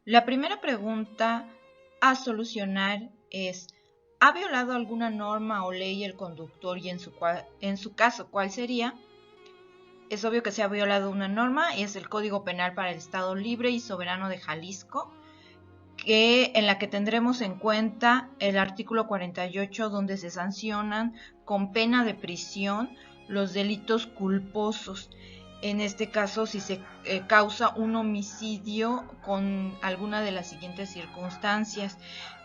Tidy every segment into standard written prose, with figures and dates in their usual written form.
La primera pregunta a solucionar es: ¿ha violado alguna norma o ley el conductor y en su caso, cuál sería? Es obvio que se ha violado una norma, y es el Código Penal para el Estado Libre y Soberano de Jalisco, en la que tendremos en cuenta el artículo 48, donde se sancionan con pena de prisión los delitos culposos. En este caso, si se causa un homicidio con alguna de las siguientes circunstancias: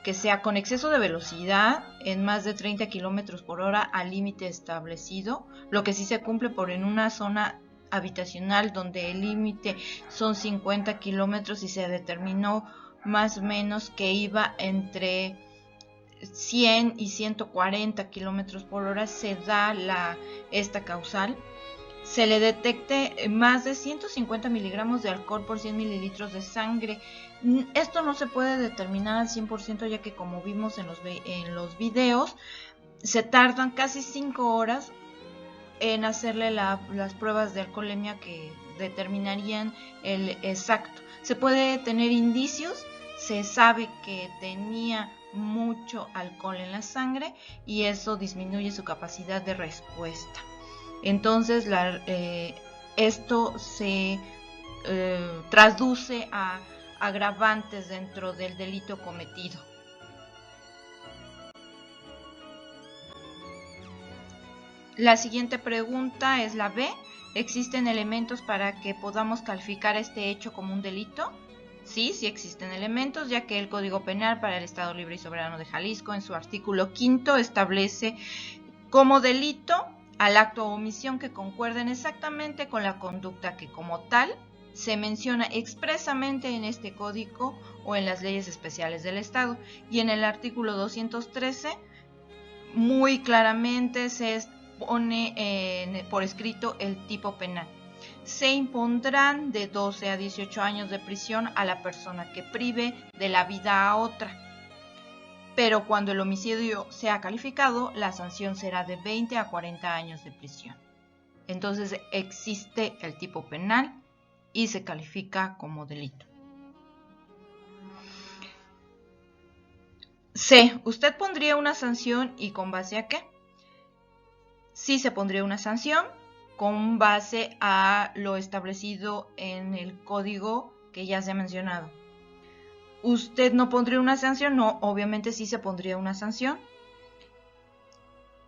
que sea con exceso de velocidad en más de 30 kilómetros por hora al límite establecido, lo que sí se cumple por en una zona habitacional donde el límite son 50 kilómetros y se determinó más o menos que iba entre 100 y 140 kilómetros por hora, se da esta causal. Se le detecte más de 150 miligramos de alcohol por 100 mililitros de sangre. Esto no se puede determinar al 100%, ya que, como vimos en los videos, se tardan casi 5 horas en hacerle las pruebas de alcoholemia que determinarían el exacto. Se puede tener indicios, se sabe que tenía mucho alcohol en la sangre y eso disminuye su capacidad de respuesta. Entonces esto se traduce a agravantes dentro del delito cometido. La siguiente pregunta es la B. ¿Existen elementos para que podamos calificar este hecho como un delito? Sí, sí existen elementos, ya que el Código Penal para el Estado Libre y Soberano de Jalisco, en su artículo 5, establece como delito al acto o omisión que concuerden exactamente con la conducta que, como tal, se menciona expresamente en este código o en las leyes especiales del Estado. Y en el artículo 213 muy claramente se pone por escrito el tipo penal. Se impondrán de 12 a 18 años de prisión a la persona que prive de la vida a otra. Pero cuando el homicidio sea calificado, la sanción será de 20 a 40 años de prisión. Entonces existe el tipo penal y se califica como delito. C. ¿Usted pondría una sanción y con base a qué? Sí, se pondría una sanción con base a lo establecido en el código que ya se ha mencionado. ¿Usted no pondría una sanción? No, obviamente sí se pondría una sanción.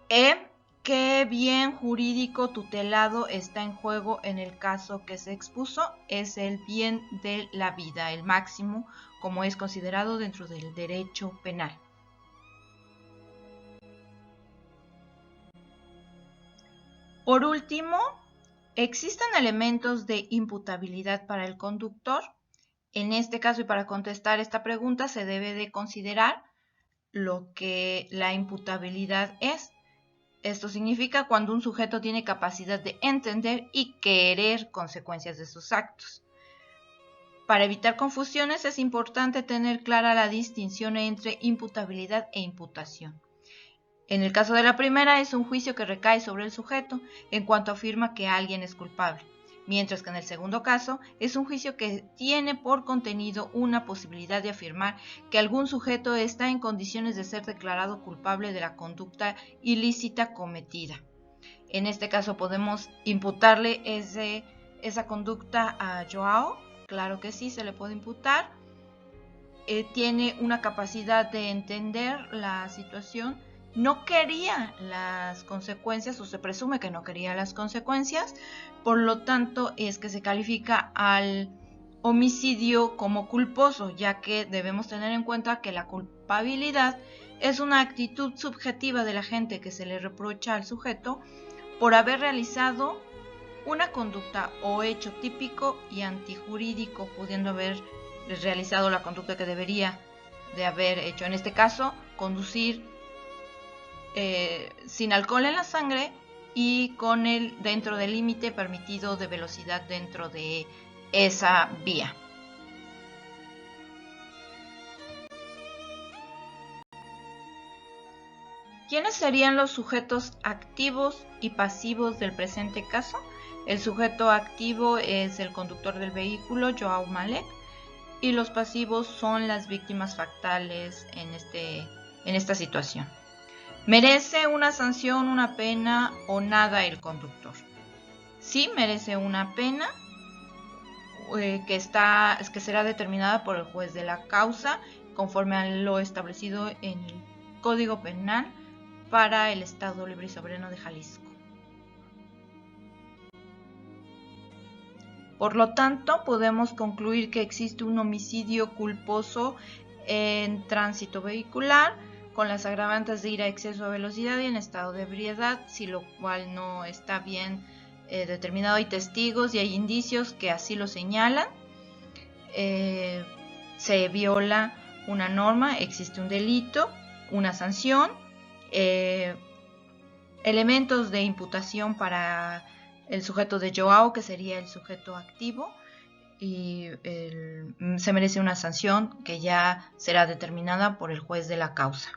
¿Qué bien jurídico tutelado está en juego en el caso que se expuso? Es el bien de la vida, el máximo, como es considerado dentro del derecho penal. Por último, ¿existen elementos de imputabilidad para el conductor? En este caso, y para contestar esta pregunta, se debe de considerar lo que la imputabilidad es. Esto significa cuando un sujeto tiene capacidad de entender y querer consecuencias de sus actos. Para evitar confusiones, es importante tener clara la distinción entre imputabilidad e imputación. En el caso de la primera, es un juicio que recae sobre el sujeto en cuanto afirma que alguien es culpable, mientras que en el segundo caso es un juicio que tiene por contenido una posibilidad de afirmar que algún sujeto está en condiciones de ser declarado culpable de la conducta ilícita cometida. En este caso, ¿podemos imputarle esa conducta a Joao? Claro que sí, se le puede imputar. Tiene una capacidad de entender la situación. No quería las consecuencias, o se presume que no quería las consecuencias, por lo tanto es que se califica al homicidio como culposo, ya que debemos tener en cuenta que la culpabilidad es una actitud subjetiva de la gente que se le reprocha al sujeto por haber realizado una conducta o hecho típico y antijurídico, pudiendo haber realizado la conducta que debería de haber hecho. En este caso, conducir sin alcohol en la sangre y con dentro del límite permitido de velocidad dentro de esa vía. ¿Quiénes serían los sujetos activos y pasivos del presente caso? El sujeto activo es el conductor del vehículo, Joao Malek. y los pasivos son las víctimas factales en esta situación. ¿Merece una sanción, una pena o nada el conductor? Sí merece una pena que será determinada por el juez de la causa conforme a lo establecido en el Código Penal para el Estado Libre y Soberano de Jalisco. Por lo tanto, podemos concluir que existe un homicidio culposo en tránsito vehicular con las agravantes de ir a exceso de velocidad y en estado de ebriedad, si lo cual no está bien determinado. Hay testigos y hay indicios que así lo señalan. Se viola una norma, existe un delito, una sanción, elementos de imputación para el sujeto de Joao, que sería el sujeto activo, y se merece una sanción que ya será determinada por el juez de la causa.